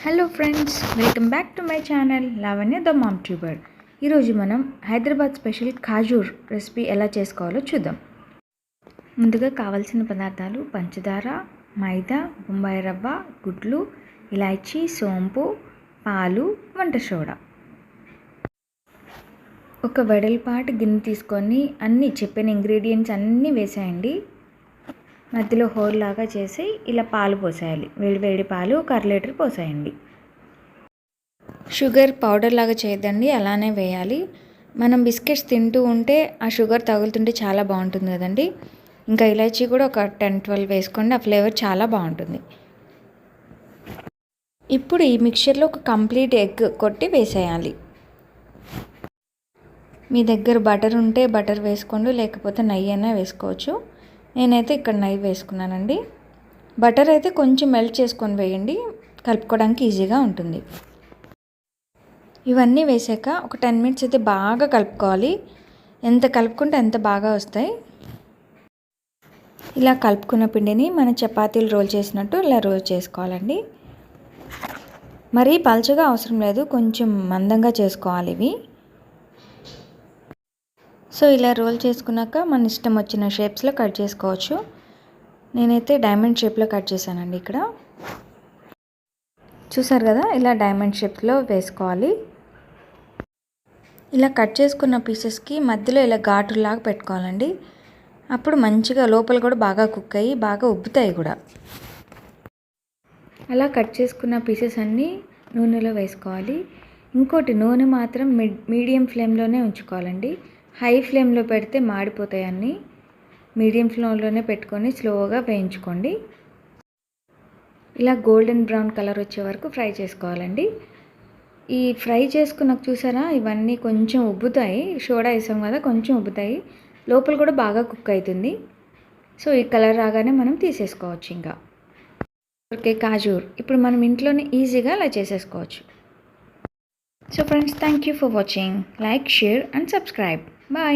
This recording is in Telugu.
Hello friends, welcome back to my channel Lavanya the Momtuber. ఈరోజు మనం హైదరాబాద్ స్పెషల్ ఖాజూర్ రెసిపీ ఎలా చేసుకోవాలో చూద్దాం. ముందుగా కావాల్సిన పదార్థాలు పంచదార, మైదా, బొంబాయి రవ్వ, గుడ్లు, ఇలాచీ, సోంపు, పాలు, వంట సోడా. ఒక వెడల్పాటి గిన్నె తీసుకొని అన్నీ చెప్పిన ఇంగ్రీడియంట్స్ అన్నీ వేసేయండి. మధ్యలో హోల్ లాగా చేసి ఇలా పాలు పోసేయాలి. వేడి పాలు 1 లీటర్ పోసేయండి. షుగర్ పౌడర్ లాగా చేయొద్దండి, అలానే వేయాలి. మనం బిస్కెట్స్ తింటూ ఉంటే ఆ షుగర్ తగులుతుంటే చాలా బాగుంటుంది కదండి. ఇంకా ఇలాచీ కూడా ఒక 10-12 వేసుకోండి, ఆ ఫ్లేవర్ చాలా బాగుంటుంది. ఇప్పుడు ఈ మిక్చర్లో ఒక కంప్లీట్ ఎగ్ కొట్టి వేసేయాలి. మీ దగ్గర బటర్ ఉంటే బటర్ వేసుకోండి, లేకపోతే నెయ్యి అయినా వేసుకోవచ్చు. నేనైతే ఇక్కడ నెయ్యి వేసుకున్నానండి. బటర్ అయితే కొంచెం మెల్ట్ చేసుకొని వేయండి, కలుపుకోవడానికి ఈజీగా ఉంటుంది. ఇవన్నీ వేసాక ఒక 10 మినిట్స్ అయితే బాగా కలుపుకోవాలి. ఎంత కలుపుకుంటే అంత బాగా వస్తాయి. ఇలా కలుపుకున్న పిండిని మన చపాతీలు రోల్ చేసినట్టు ఇలా రోల్ చేసుకోవాలండి. మరీ పల్చగా అవసరం లేదు, కొంచెం మందంగా చేసుకోవాలి ఇవి. సో ఇలా రోల్ చేసుకున్నాక మన ఇష్టం వచ్చిన షేప్స్లో కట్ చేసుకోవచ్చు. నేనైతే డైమండ్ షేప్లో కట్ చేశానండి. ఇక్కడ చూసారు కదా, ఇలా డైమండ్ షేప్లో వేసుకోవాలి. ఇలా కట్ చేసుకున్న పీసెస్కి మధ్యలో ఇలా ఘాటులాగా పెట్టుకోవాలండి. అప్పుడు మంచిగా లోపల కూడా బాగా కుక్ అయ్యి బాగా ఉబ్బుతాయి కూడా. అలా కట్ చేసుకున్న పీసెస్ అన్నీ నూనెలో వేసుకోవాలి. ఇంకోటి, నూనె మాత్రం మీడియం ఫ్లేమ్లోనే ఉంచుకోవాలండి. హై ఫ్లేమ్లో పెడితే మాడిపోతాయి అన్నీ. మీడియం ఫ్లేమ్లోనే పెట్టుకొని స్లోగా వేయించుకోండి. ఇలా గోల్డెన్ బ్రౌన్ కలర్ వచ్చే వరకు ఫ్రై చేసుకోవాలండి. ఈ ఫ్రై చేసుకున్నాక చూసారా, ఇవన్నీ కొంచెం ఉబ్బుతాయి. సోడా వేసాం కదా, కొంచెం ఉబ్బుతాయి. లోపల కూడా బాగా కుక్ అవుతుంది. సో ఈ కలర్ రాగానే మనం తీసేసుకోవచ్చు. ఇంకా ఓకే, ఖాజూర్ ఇప్పుడు మనం ఇంట్లోనే ఈజీగా అలా చేసేసుకోవచ్చు. So friends, thank you for watching. Like, share and subscribe. Bye.